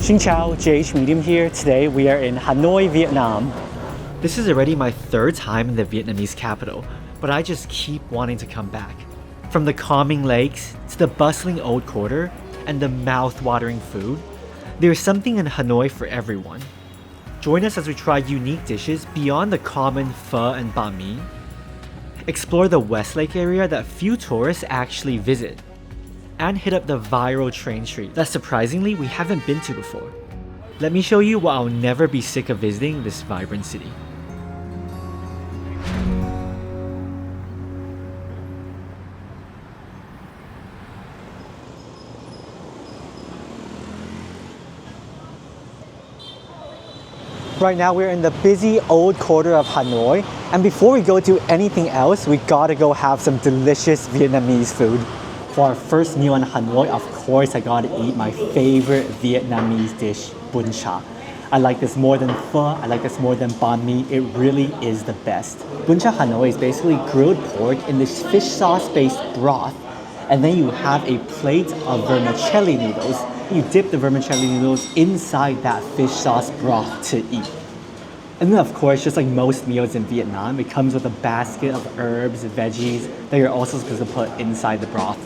Xin chào, JH Medium here. Today we are in Hanoi, Vietnam. This is already my third time in the Vietnamese capital, but I just keep wanting to come back. From the calming lakes to the bustling old quarter and the mouth-watering food, there's something in Hanoi for everyone. Join us as we try unique dishes beyond the common pho and banh mi. Explore the Westlake area that few tourists actually visit, and hit up the viral train street that surprisingly we haven't been to before. Let me show you why I'll never be sick of visiting this vibrant city. Right now we're in the busy old quarter of Hanoi, and before we go do anything else, we gotta go have some delicious Vietnamese food. For our first meal in Hanoi, of course I gotta eat my favorite Vietnamese dish, Bun Cha. I like this more than pho, I like this more than banh mi, it really is the best. Bun Cha Hanoi is basically grilled pork in this fish sauce based broth, and then you have a plate of vermicelli noodles. You dip the vermicelli noodles inside that fish sauce broth to eat. And then of course, just like most meals in Vietnam, it comes with a basket of herbs, veggies that you're also supposed to put inside the broth.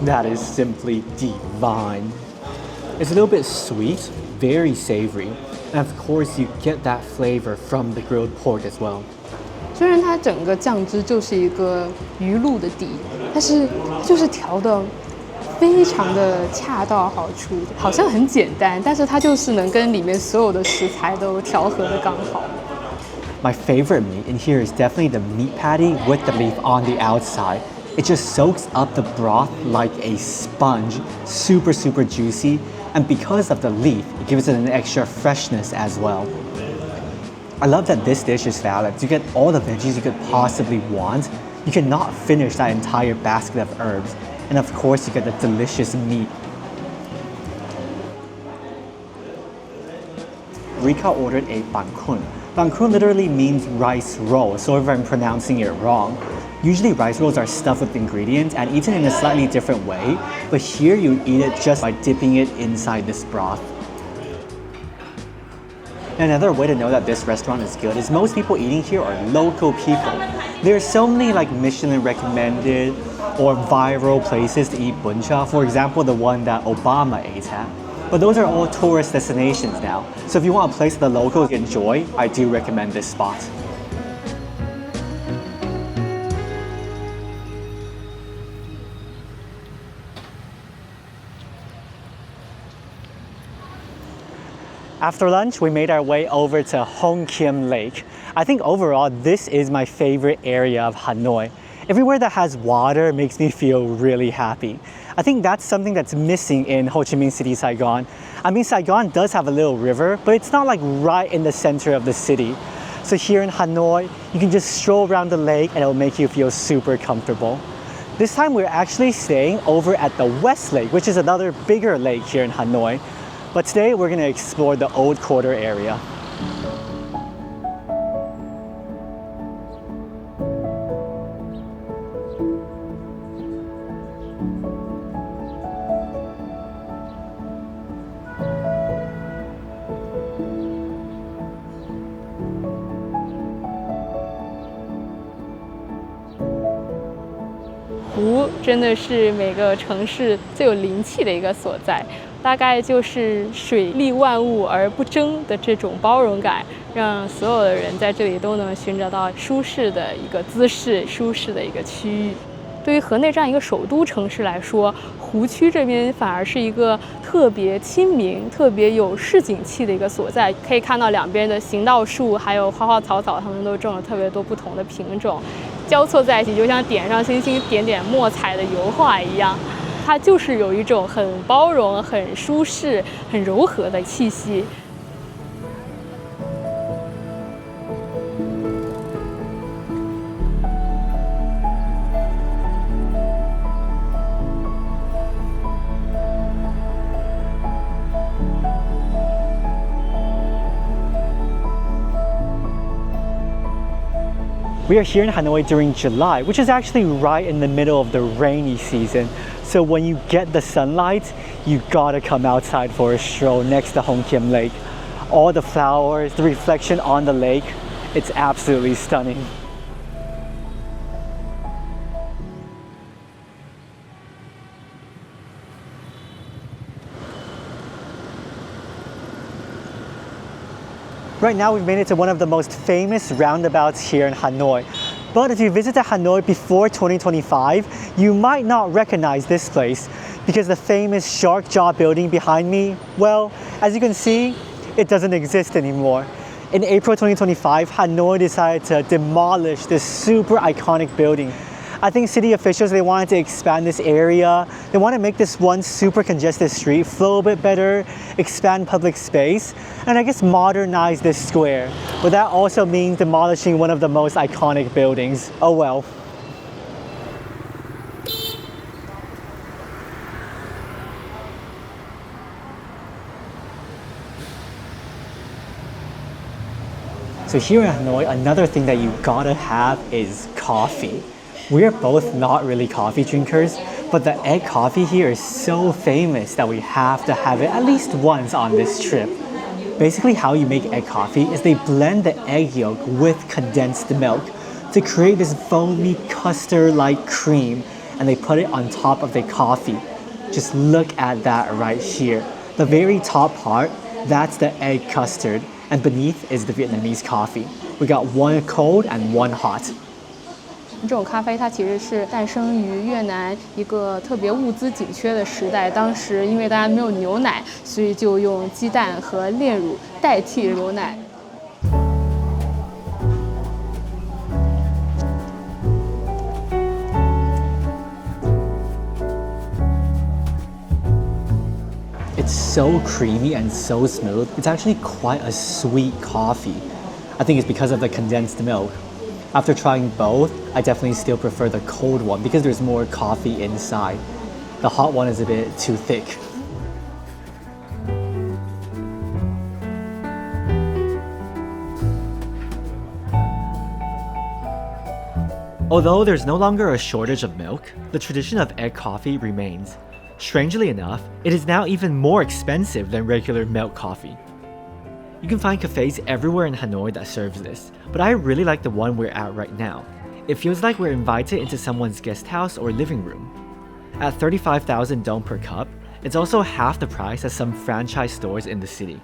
That is simply divine. It's a little bit sweet, very savory, and of course you get that flavor from the grilled pork as well. 虽然它整个酱汁就是一个鱼露的底，但是就是调的非常的恰到好处，好像很简单，但是它就是能跟里面所有的食材都调和的刚好。My favorite meat in here is definitely the meat patty with the leaf on the outside. It just soaks up the broth like a sponge, super juicy, and because of the leaf, it gives it an extra freshness as well. I love that this dish is balanced. You get all the veggies you could possibly want. You cannot finish that entire basket of herbs. And of course, you get the delicious meat. Rika ordered a Banh Cuon. Banh Cuon literally means rice roll, so if I'm pronouncing it wrong. Usually rice rolls are stuffed with ingredients and eaten in a slightly different way, but here you eat it just by dipping it inside this broth. Another way to know that this restaurant is good is most people eating here are local people. There are so many like Michelin recommended or viral places to eat Bun Cha, for example the one that Obama ate at. But those are all tourist destinations now, so if you want a place that the locals enjoy, I do recommend this spot. After lunch, we made our way over to Hong Kiem Lake. I think overall, this is my favorite area of Hanoi. Everywhere that has water makes me feel really happy. I think that's something that's missing in Ho Chi Minh City, Saigon. I mean, Saigon does have a little river, but it's not like right in the center of the city. So here in Hanoi, you can just stroll around the lake and it'll make you feel super comfortable. This time we're actually staying over at the West Lake, which is another bigger lake here in Hanoi. But today we're going to explore the old quarter area. 湖真的是每个城市最有灵气的一个所在。 大概就是水利万物而不争的这种包容感，让所有的人在这里都能寻找到舒适的一个姿势、舒适的一个区域。对于河内这样一个首都城市来说，湖区这边反而是一个特别亲民、特别有市井气的一个所在。可以看到两边的行道树，还有花花草草，它们都种了特别多不同的品种，交错在一起，就像点上星星、点点墨彩的油画一样。 它就是有一种很包容、很舒适、很柔和的气息。We are here in Hanoi during July, which is actually right in the middle of the rainy season. So when you get the sunlight, you gotta come outside for a stroll next to Kiem Lake. All the flowers, the reflection on the lake, it's absolutely stunning. Right now we've made it to one of the most famous roundabouts here in Hanoi. But if you visited Hanoi before 2025, you might not recognize this place because the famous shark jaw building behind me, well, as you can see, it doesn't exist anymore. In April 2025, Hanoi decided to demolish this super iconic building. I think city officials, they wanted to expand this area. They want to make this one super congested street flow a bit better, expand public space, and I guess modernize this square. But that also means demolishing one of the most iconic buildings. Oh well. So here in Hanoi, another thing that you gotta have is coffee. We're both not really coffee drinkers, but the egg coffee here is so famous that we have to have it at least once on this trip. Basically how you make egg coffee is they blend the egg yolk with condensed milk to create this foamy custard-like cream, and they put it on top of the coffee. Just look at that right here. The very top part, that's the egg custard, and beneath is the Vietnamese coffee. We got one cold and one hot. 这种咖啡它其实是诞生于越南一个特别物资紧缺的时代，当时因为大家没有牛奶，所以就用鸡蛋和炼乳代替牛奶。It's so creamy and so smooth. It's actually quite a sweet coffee. I think it's because of the condensed milk. After trying both, I definitely still prefer the cold one because there's more coffee inside. The hot one is a bit too thick. Although there's no longer a shortage of milk, the tradition of egg coffee remains. Strangely enough, it is now even more expensive than regular milk coffee. You can find cafes everywhere in Hanoi that serves this, but I really like the one we're at right now. It feels like we're invited into someone's guest house or living room. At 35,000 dong per cup, it's also half the price as some franchise stores in the city.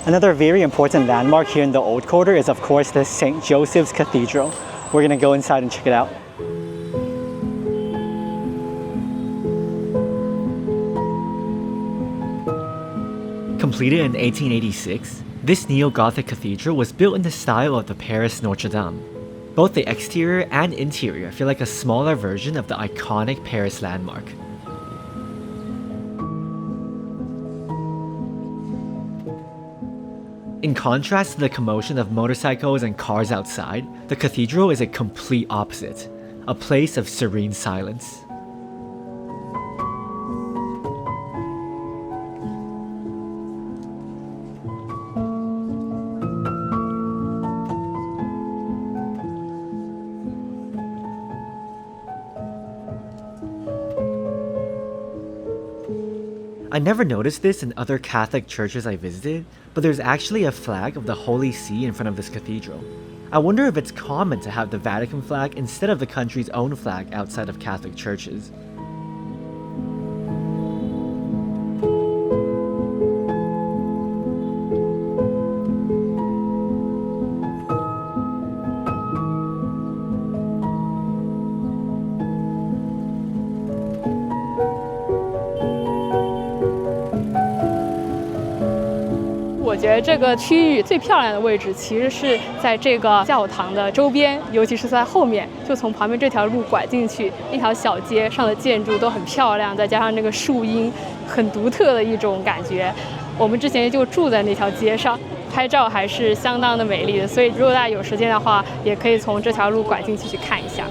Another very important landmark here in the Old Quarter is of course the St. Joseph's Cathedral. We're gonna go inside and check it out. Completed in 1886, this neo-Gothic cathedral was built in the style of the Paris Notre Dame. Both the exterior and interior feel like a smaller version of the iconic Paris landmark. In contrast to the commotion of motorcycles and cars outside, the cathedral is a complete opposite, a place of serene silence. I never noticed this in other Catholic churches I visited, but there's actually a flag of the Holy See in front of this cathedral. I wonder if it's common to have the Vatican flag instead of the country's own flag outside of Catholic churches. 我觉得这个区域最漂亮的位置其实是在这个教堂的周边，尤其是在后面，就从旁边这条路拐进去，一条小街上的建筑都很漂亮，再加上这个树荫，很独特的一种感觉。我们之前就住在那条街上，拍照还是相当的美丽的，所以如果大家有时间的话，也可以从这条路拐进去看一下。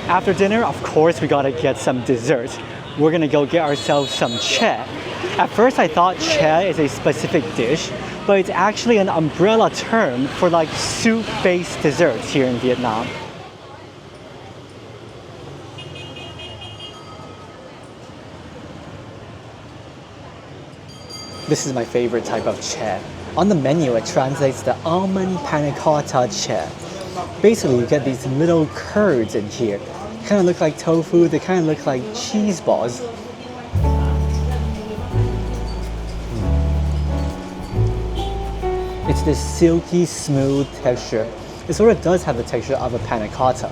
After dinner, of course, we gotta get some dessert. We're gonna go get ourselves some che. At first, I thought che is a specific dish, but it's actually an umbrella term for like soup-based desserts here in Vietnam. This is my favorite type of che. On the menu, it translates to almond panna cotta che. Basically, you get these little curds in here. Kind of look like tofu, they kind of look like cheese balls. It's this silky, smooth texture. It sort of does have the texture of a panna cotta.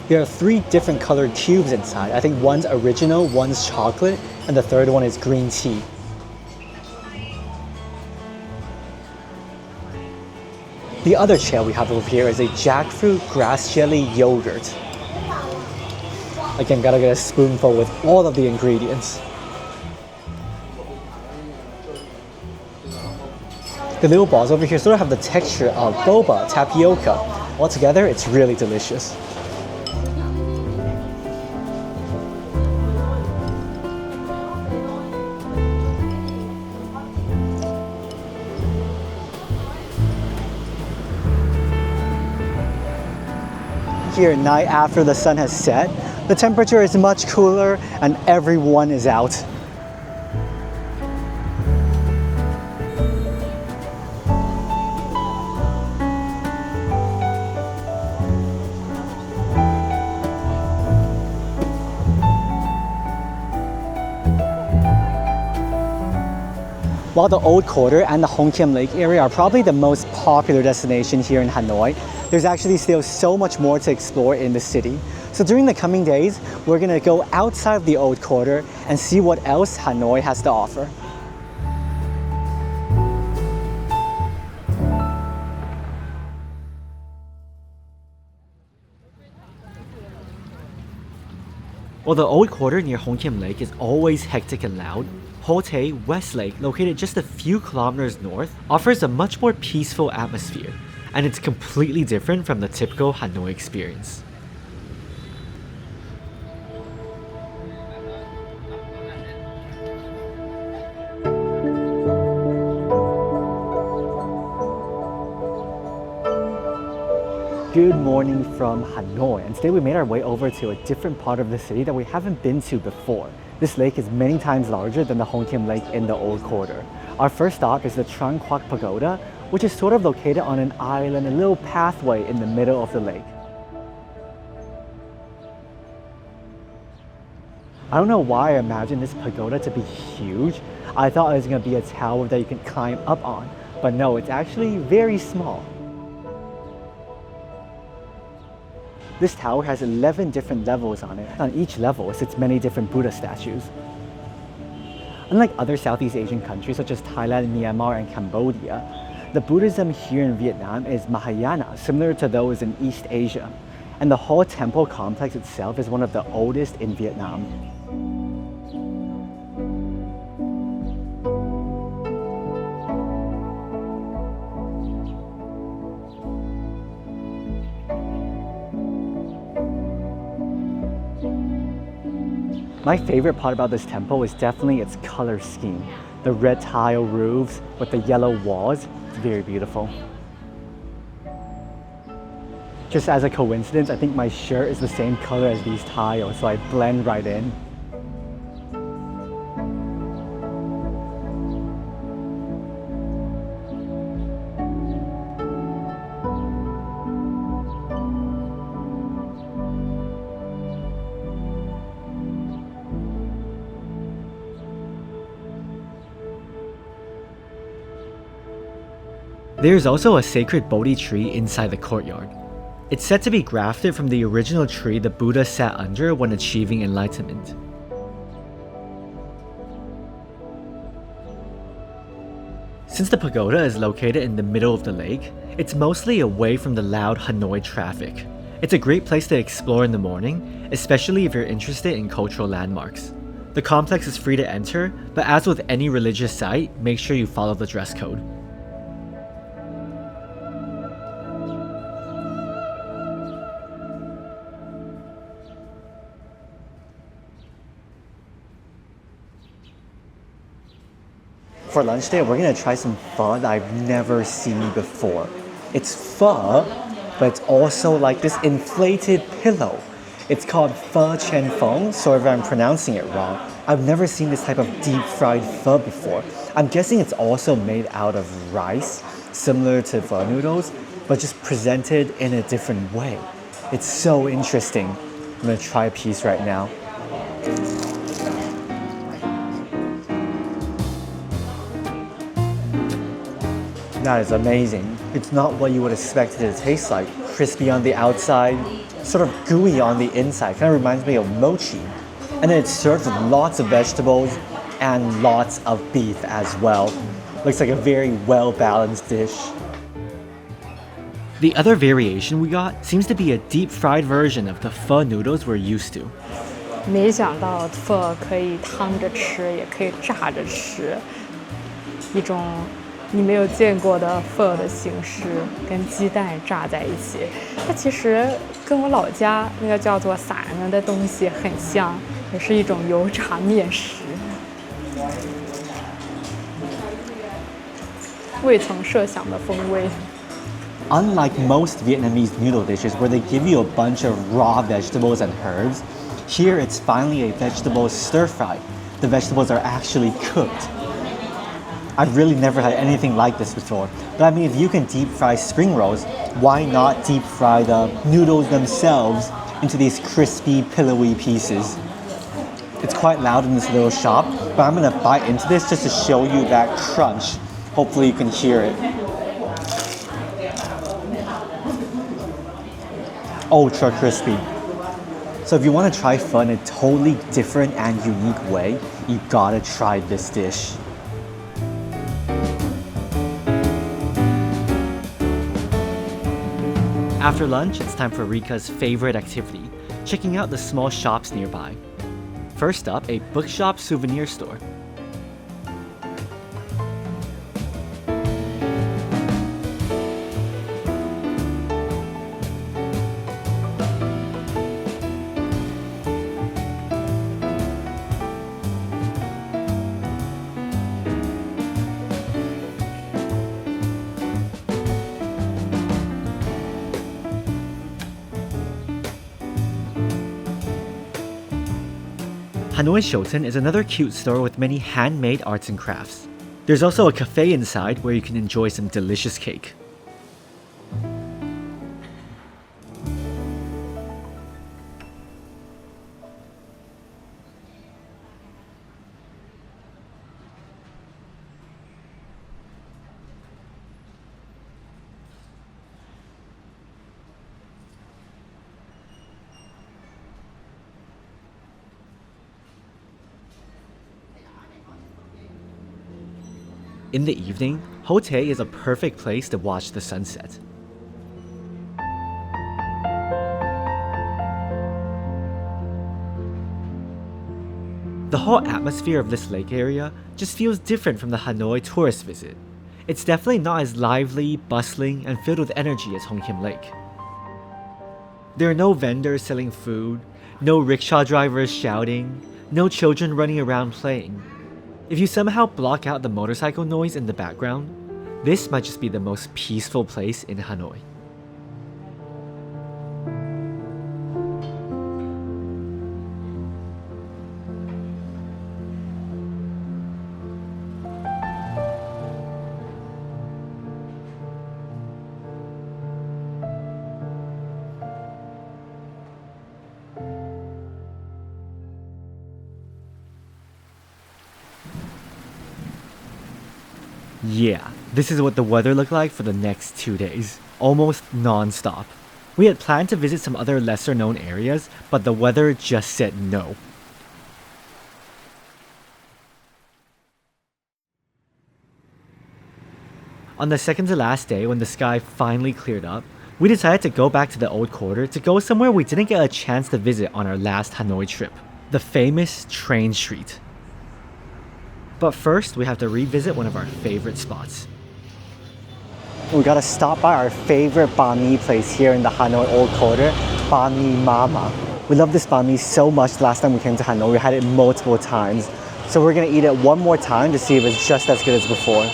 There are 3 different colored cubes inside. I think one's original, one's chocolate, and the third one is green tea. The other che we have over here is a jackfruit grass jelly yogurt. Again, gotta get a spoonful with all of the ingredients. The little balls over here sort of have the texture of boba, tapioca. Altogether, it's really delicious. Here at night after the sun has set, the temperature is much cooler and everyone is out. While the Old Quarter and the Kiem Lake area are probably the most popular destination here in Hanoi, there's actually still so much more to explore in the city. So during the coming days, we're gonna go outside of the Old Quarter and see what else Hanoi has to offer. While the Old Quarter near Kiem Lake is always hectic and loud, Pho Che, West Lake, located just a few kilometers north, offers a much more peaceful atmosphere, and it's completely different from the typical Hanoi experience. Good morning from Hanoi, and today we made our way over to a different part of the city that we haven't been to before. This lake is many times larger than the Kiem Lake in the Old Quarter. Our first stop is the Tran Quoc Pagoda, which is sort of located on an island, a little pathway in the middle of the lake. I don't know why I imagined this pagoda to be huge. I thought it was going to be a tower that you can climb up on, but no, it's actually very small. This tower has 11 different levels on it. On each level sits many different Buddha statues. Unlike other Southeast Asian countries such as Thailand, Myanmar, and Cambodia, the Buddhism here in Vietnam is Mahayana, similar to those in East Asia. And the whole temple complex itself is one of the oldest in Vietnam. My favorite part about this temple is definitely its color scheme. The red tile roofs with the yellow walls, it's very beautiful. Just as a coincidence, I think my shirt is the same color as these tiles, so I blend right in. There's also a sacred Bodhi tree inside the courtyard. It's said to be grafted from the original tree the Buddha sat under when achieving enlightenment. Since the pagoda is located in the middle of the lake, it's mostly away from the loud Hanoi traffic. It's a great place to explore in the morning, especially if you're interested in cultural landmarks. The complex is free to enter, but as with any religious site, make sure you follow the dress code. For lunch today, we're gonna try some pho that I've never seen before. It's pho, but it's also like this inflated pillow. It's called Pho Chien Phong, sorry if I'm pronouncing it wrong. I've never seen this type of deep fried pho before. I'm guessing it's also made out of rice, similar to pho noodles, but just presented in a different way. It's so interesting. I'm gonna try a piece right now. That is amazing. It's not what you would expect it to taste like. Crispy on the outside, sort of gooey on the inside. Kind of reminds me of mochi. And then it's served with lots of vegetables and lots of beef as well. Looks like a very well-balanced dish. The other variation we got seems to be a deep-fried version of the pho noodles we're used to. 没想到 pho 可以汤着吃，也可以炸着吃，一种你没有见过的 pho 的形式，跟鸡蛋炸在一起。它其实跟我老家那个叫做散了的东西很像，也是一种油炸面食。未曾设想的风味。Unlike most Vietnamese noodle dishes where they give you a bunch of raw vegetables and herbs, here it's finally a vegetable stir fry. The vegetables are actually cooked. I've really never had anything like this before. But I mean, if you can deep fry spring rolls, why not deep fry the noodles themselves into these crispy, pillowy pieces? It's quite loud in this little shop, but I'm gonna bite into this just to show you that crunch. Hopefully you can hear it. Ultra crispy. So if you want to try pho in a totally different and unique way, you gotta try this dish. After lunch, it's time for Rika's favorite activity, checking out the small shops nearby. First up, a bookshop souvenir store. Hanoi Shoten is another cute store with many handmade arts and crafts. There's also a cafe inside where you can enjoy some delicious cake. In the evening, Pho Che is a perfect place to watch the sunset. The whole atmosphere of this lake area just feels different from the Hanoi tourist visit. It's definitely not as lively, bustling, and filled with energy as Hong Kim Lake. There are no vendors selling food, no rickshaw drivers shouting, no children running around playing. If you somehow block out the motorcycle noise in the background, this might just be the most peaceful place in Hanoi. Yeah, this is what the weather looked like for the next 2 days, almost non-stop. We had planned to visit some other lesser known areas, but the weather just said no. On the second to last day, when the sky finally cleared up, we decided to go back to the old quarter to go somewhere we didn't get a chance to visit on our last Hanoi trip, the famous train street. But first, we have to revisit one of our favorite spots. We gotta stop by our favorite banh mi place here in the Hanoi Old Quarter, Banh Mi Mama. We love this banh mi so much last time we came to Hanoi, we had it multiple times. So we're gonna eat it one more time to see if it's just as good as before.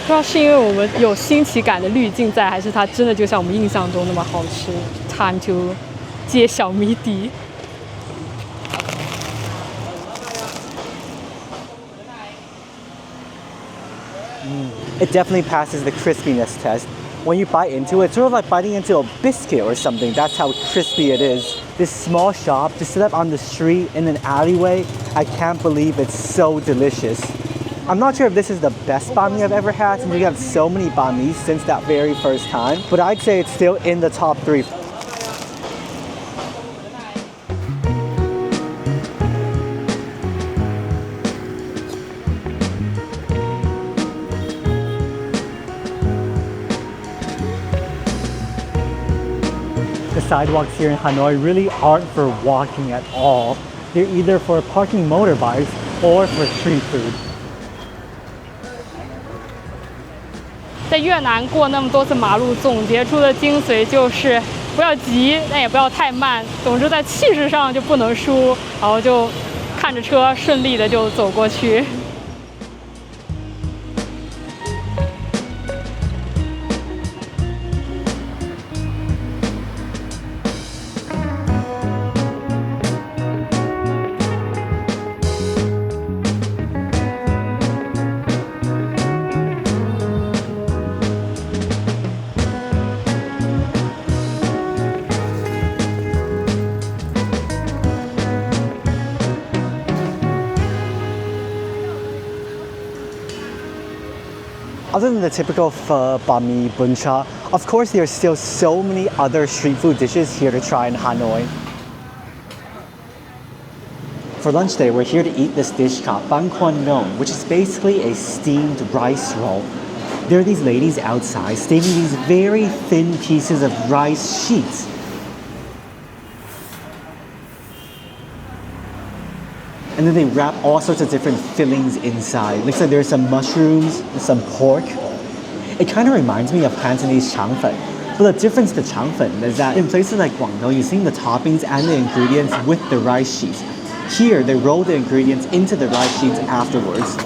不知道是因为我们有新奇感的滤镜在，还是它真的就像我们印象中那么好吃。Time to 揭晓谜底。It definitely passes the crispiness test. When you bite into it, it's sort of like biting into a biscuit or something. That's how crispy it is. This small shop just set up on the street in an alleyway. I can't believe it's so delicious. I'm not sure if this is the best banh mi I've ever had since we have so many banh mi since that very first time, but I'd say it's still in the top 3. The sidewalks here in Hanoi really aren't for walking at all. They're either for parking motorbikes or for street food. 在越南过那么多次马路，总结出的精髓就是不要急，但也不要太慢。总之在气势上就不能输，然后就看着车顺利的就走过去。Other than the typical pho, banh mi, Bun Cha, of course there are still so many other street food dishes here to try in Hanoi. For lunch today, we're here to eat this dish called Banh Nong, which is basically a steamed rice roll. There are these ladies outside steaming these very thin pieces of rice sheets. And then they wrap all sorts of different fillings inside. Looks like there's some mushrooms, some pork. It kind of reminds me of Cantonese changfen. But the difference to changfen is that in places like Guangdong, you're seeing the toppings and the ingredients with the rice sheets. Here, they roll the ingredients into the rice sheets afterwards.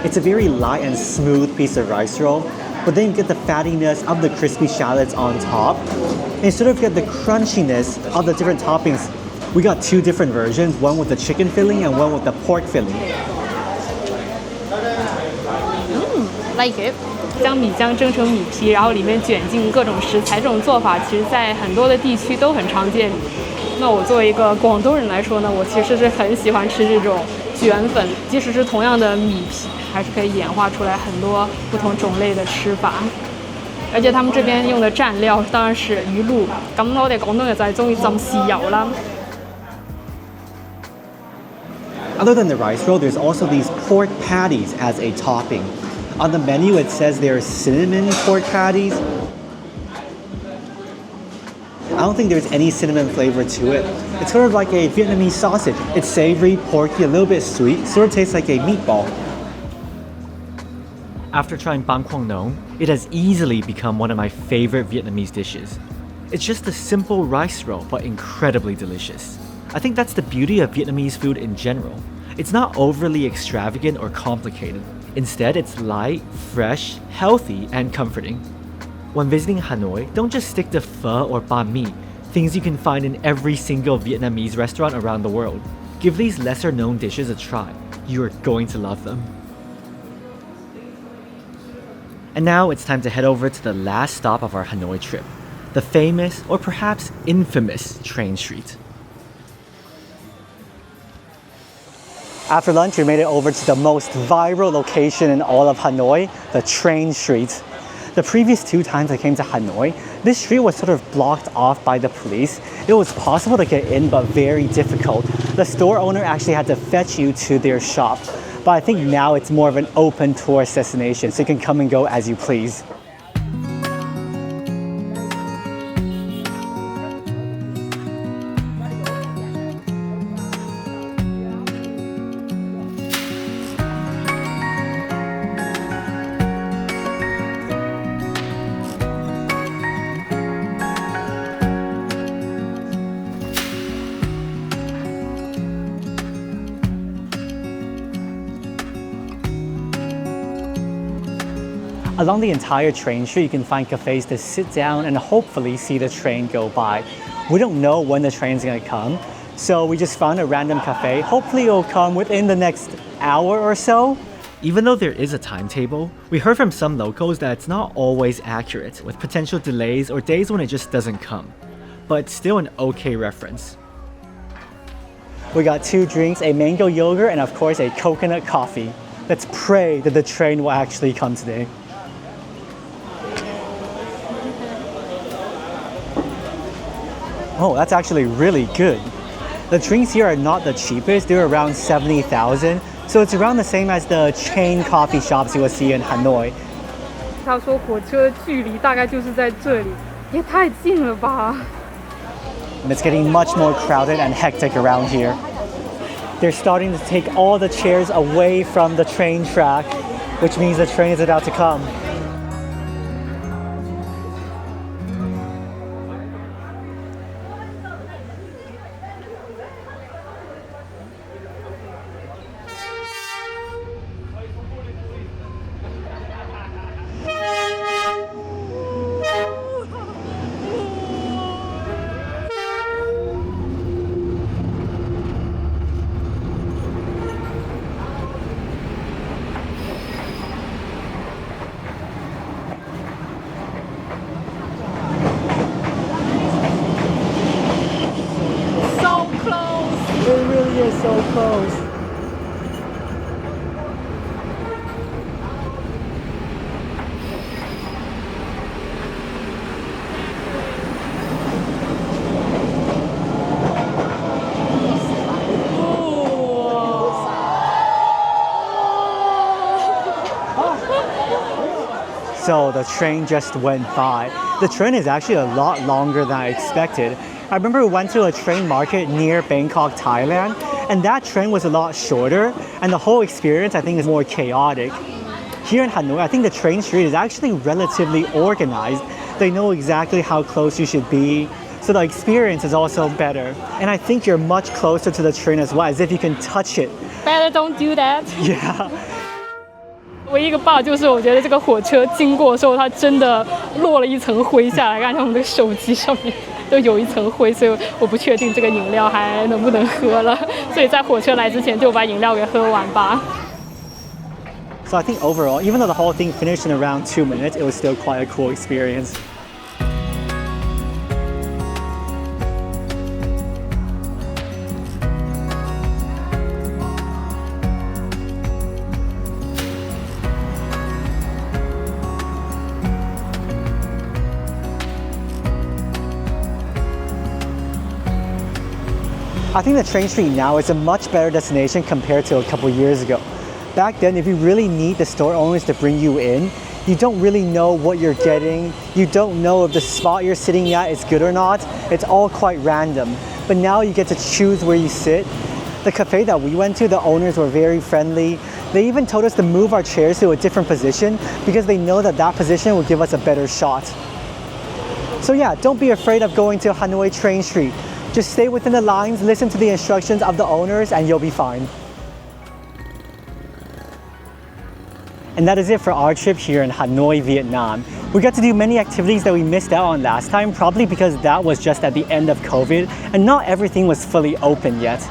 It's a very light and smooth piece of rice roll, but then you get the fattiness of the crispy shallots on top. And you sort of get the crunchiness of the different toppings. We got 2 different versions, one with the chicken filling and one with the pork filling. Like it. 将米浆蒸成米皮，然后里面卷进各种食材，这种做法其实在很多的地区都很常见。那我作为一个广东人来说呢，我其实是很喜欢吃这种卷粉，即使是同样的米皮，还是可以演化出来很多不同种类的吃法。而且他们这边用的蘸料当然是魚露，咁我哋廣東人就係中意浸豉油啦。Other than the rice roll, there's also these pork patties as a topping. On the menu, it says there are cinnamon pork patties. I don't think there's any cinnamon flavor to it. It's sort of like a Vietnamese sausage. It's savory, porky, a little bit sweet, sort of tastes like a meatball. After trying banh quang nong, it has easily become one of my favorite Vietnamese dishes. It's just a simple rice roll, but incredibly delicious. I think that's the beauty of Vietnamese food in general. It's not overly extravagant or complicated. Instead, it's light, fresh, healthy, and comforting. When visiting Hanoi, don't just stick to pho or banh mi, things you can find in every single Vietnamese restaurant around the world. Give these lesser-known dishes a try. You are going to love them. And now it's time to head over to the last stop of our Hanoi trip, the famous, or perhaps infamous, train street. After lunch, we made it over to the most viral location in all of Hanoi, the train street. The previous 2 times I came to Hanoi, this street was sort of blocked off by the police. It was possible to get in, but very difficult. The store owner actually had to fetch you to their shop. But I think now it's more of an open tourist destination, so you can come and go as you please. Along the entire train street, you can find cafes to sit down and hopefully see the train go by. We don't know when the train's gonna come, so we just found a random cafe. Hopefully it'll come within the next hour or so. Even though there is a timetable, we heard from some locals that it's not always accurate, with potential delays or days when it just doesn't come. But it's still an okay reference. We got 2 drinks, a mango yogurt and of course a coconut coffee. Let's pray that the train will actually come today. Oh, that's actually really good. The drinks here are not the cheapest, they're around 70,000, so it's around the same as the chain coffee shops you will see in Hanoi. 他说火车距离大概就是在这里，也太近了吧。 And it's getting much more crowded and hectic around here. They're starting to take all the chairs away from the train track, which means the train is about to come. It really is so close. So the train just went by. The train is actually a lot longer than I expected. I remember we went to a train market near Bangkok, Thailand, and that train was a lot shorter, and the whole experience I think is more chaotic. Here in Hanoi, I think the train street is actually relatively organized. They know exactly how close you should be, so the experience is also better. And I think you're much closer to the train as well, as if you can touch it. Better don't do that. Yeah. 唯一一个 bug 就是我觉得这个火车经过的时候，它真的落了一层灰下来，看像我们的手机上面都有一层灰，所以我不确定这个饮料还能不能喝了。所以在火车来之前就把饮料给喝完吧。So I think overall, even though the whole thing finished in around 2 minutes, it was still quite a cool experience. I think the train street now is a much better destination compared to a couple years ago. Back then, if you really need the store owners to bring you in, you don't really know what you're getting. You don't know if the spot you're sitting at is good or not. It's all quite random. But now you get to choose where you sit. The cafe that we went to, the owners were very friendly. They even told us to move our chairs to a different position because they know that that position will give us a better shot. So yeah, don't be afraid of going to Hanoi Train Street. Just stay within the lines, listen to the instructions of the owners, and you'll be fine. And that is it for our trip here in Hanoi, Vietnam. We got to do many activities that we missed out on last time, probably because that was just at the end of COVID and not everything was fully open yet.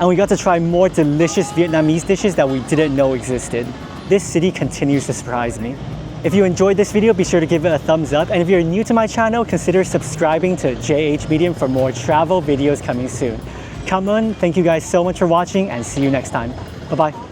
And we got to try more delicious Vietnamese dishes that we didn't know existed. This city continues to surprise me. If you enjoyed this video, be sure to give it a thumbs up. And if you're new to my channel, consider subscribing to JH Medium for more travel videos coming soon. Come on, thank you guys so much for watching and see you next time. Bye-bye.